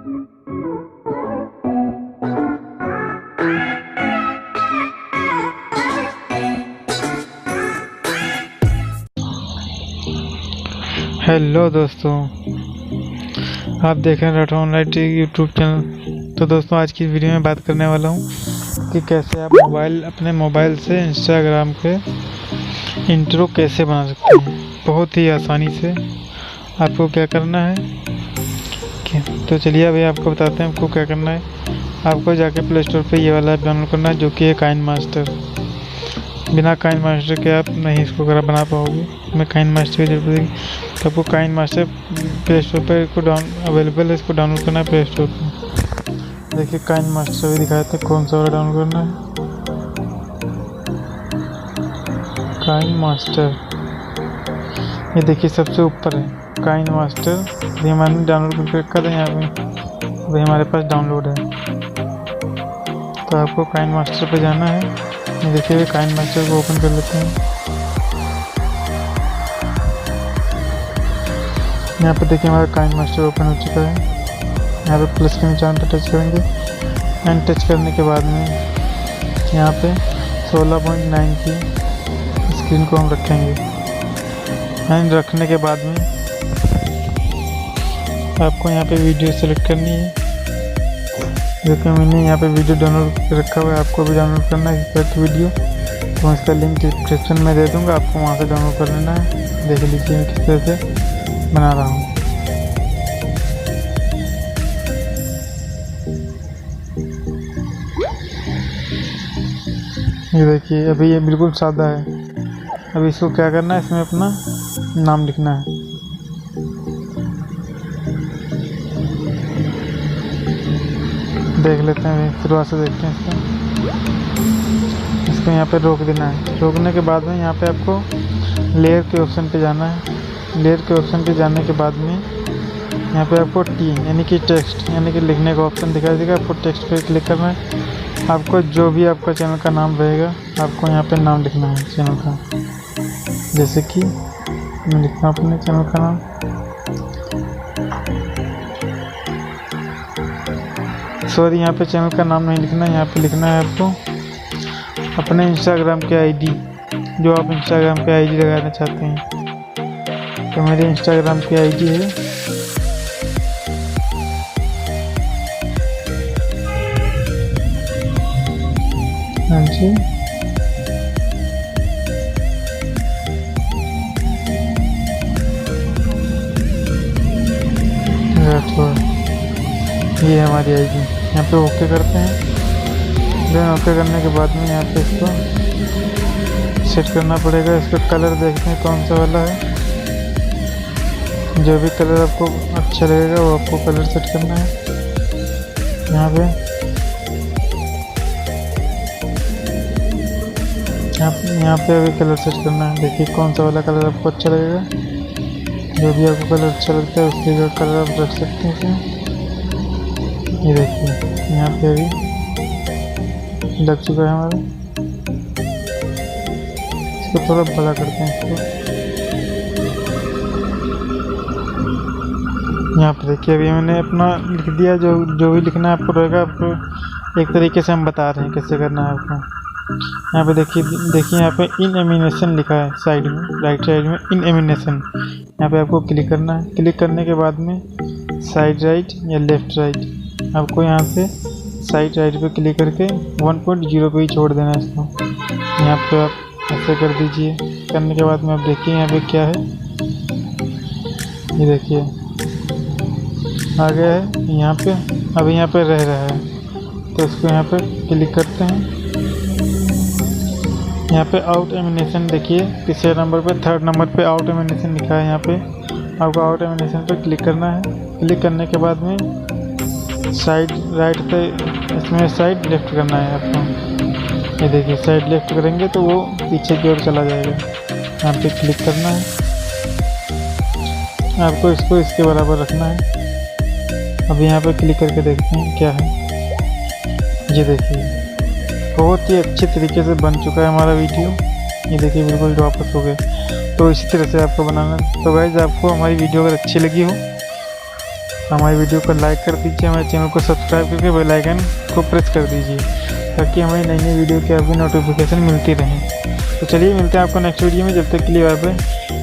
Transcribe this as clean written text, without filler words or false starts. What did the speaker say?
Hello दोस्तों, आप देख रहे हैं राठौर ऑनलाइन यूट्यूब चैनल। तो दोस्तों, आज की वीडियो में बात करने वाला हूँ कि कैसे आप अपने मोबाइल से इंस्टाग्राम पे इंट्रो कैसे बना सकते हैं। बहुत ही आसानी से आपको क्या करना है तो चलिए अभी आपको बताते हैं आपको क्या करना है। आपको जाके प्ले स्टोर पर ये वाला ऐप डाउनलोड करना है, जो कि है काइन मास्टर। बिना काइन मास्टर के आप नहीं इसको बना पाओगे, मैं काइन मास्टर की जरूरत पड़ेगी। तो आपको काइन मास्टर प्ले स्टोर पर इसको अवेलेबल है, इसको डाउनलोड करना है प्ले स्टोर पर। देखिए काइन मास्टर भी दिखाते हैं कौन सा वाला डाउनलोड करना है। काइन मास्टर ये देखिए सबसे ऊपर है काइन मास्टर। ये मैंने डाउनलोड करके रखा था यहाँ पे, अभी हमारे पास डाउनलोड है। तो आपको काइन मास्टर पे जाना है। ये देखिए काइन मास्टर को ओपन कर लेते हैं। यहाँ पे देखिए हमारा काइन मास्टर ओपन हो चुका है। यहाँ पे प्लस के निशान पर टच करेंगे एंड टच करने के बाद में यहाँ पे 16.9 की स्क्रीन को हम रखेंगे। एंड रखने के बाद में आपको यहाँ पे वीडियो सेलेक्ट करनी है। देखिए मैंने यहाँ पे वीडियो डाउनलोड करके रखा हुआ है, आपको भी डाउनलोड करना है इस वीडियो। तो मैं इसका लिंक डिस्क्रिप्शन में दे दूँगा, आपको वहाँ से डाउनलोड कर लेना है। देख लीजिए मैं किस तरह से बना रहा हूँ। ये देखिए अभी ये बिल्कुल सादा है। अभी इसको क्या करना है, इसमें अपना नाम लिखना है। देख लेते हैं, शुरुआत से देखते हैं इसको यहाँ पे रोक देना है। रोकने के बाद में यहाँ पे आपको लेयर के ऑप्शन पे जाना है। लेयर के ऑप्शन पे जाने के बाद में यहाँ पे आपको टी यानी कि टेक्स्ट यानी कि लिखने का ऑप्शन दिखाई देगा। आपको टेक्स्ट पे क्लिक करना है। आपको जो भी आपका चैनल का नाम रहेगा आपको यहाँ पे नाम लिखना है चैनल का। जैसे कि मैं लिखता हूँ अपने चैनल का नाम। सॉरी, यहाँ पे चैनल का नाम नहीं लिखना है, यहाँ पे लिखना है आपको अपने इंस्टाग्राम के आईडी, जो आप इंस्टाग्राम पे आईडी लगाना चाहते हैं। तो मेरी इंस्टाग्राम की आईडी है हाँ जी राठौर, ये है हमारी आईडी। यहाँ पे ओके करते हैं। देन ओके करने के बाद में यहाँ पे इसको सेट करना पड़ेगा। इसका कलर देखते हैं कौन सा वाला है। जो भी कलर आपको अच्छा लगेगा वो आपको कलर सेट करना है। यहाँ पे अभी कलर सेट करना है। देखिए कौन सा वाला कलर आपको अच्छा लगेगा। जो भी आपको कलर अच्छा लगता है उसके का कलर आप रख सकते हैं इसमें। ये देखिए यहाँ पे अभी लग चुका है हमारा। इसको थोड़ा बड़ा करते हैं इसको। यहाँ पे देखिए अभी मैंने अपना लिख दिया। जो भी लिखना है आपको रहेगा, आपको एक तरीके से हम बता रहे हैं कैसे करना है आपको। यहाँ पे देखिए यहाँ पे इन एमिनेशन लिखा है साइड में, राइट साइड में इन एमिनेशन। यहाँ पे आपको क्लिक करना है। क्लिक करने के बाद में साइड राइट या लेफ़्ट राइट, आपको यहाँ से साइड राइट पे क्लिक करके 1.0 पे ही छोड़ देना है इसको। यहाँ पे आप ऐसे कर दीजिए। करने के बाद में आप देखिए यहाँ पे क्या है। ये देखिए आ गया है यहाँ पे। अभी यहाँ पे रह रहा है तो इसको यहाँ पे क्लिक करते हैं। यहाँ पे आउट एमिनेशन देखिए तीसरे नंबर पे, थर्ड नंबर पे आउट एमिनेशन लिखा है। यहाँ पे आपको आउट एमिनेशन पे क्लिक करना है। क्लिक करने के बाद में साइड राइट पे इसमें साइड लेफ्ट करना है आपको। ये देखिए साइड लेफ्ट करेंगे तो वो पीछे की ओर चला जाएगा। यहाँ पे क्लिक करना है। आपको इसको इसके बराबर रखना है। अभी यहाँ पे क्लिक करके देखते हैं क्या है। ये देखिए बहुत ही अच्छे तरीके से बन चुका है हमारा वीडियो। ये देखिए बिल्कुल वापस हो गए। तो इसी तरह से आपको बनाना है। तो गाइस, आपको हमारी वीडियो अगर अच्छी लगी हो, हमारी वीडियो को लाइक कर दीजिए, हमारे चैनल को सब्सक्राइब करके बेल आइकन को प्रेस कर दीजिए ताकि हमें नई नई वीडियो की आपकी नोटिफिकेशन मिलती रहे। तो चलिए मिलते हैं आपको नेक्स्ट वीडियो में, जब तक के लिए बाय बाय।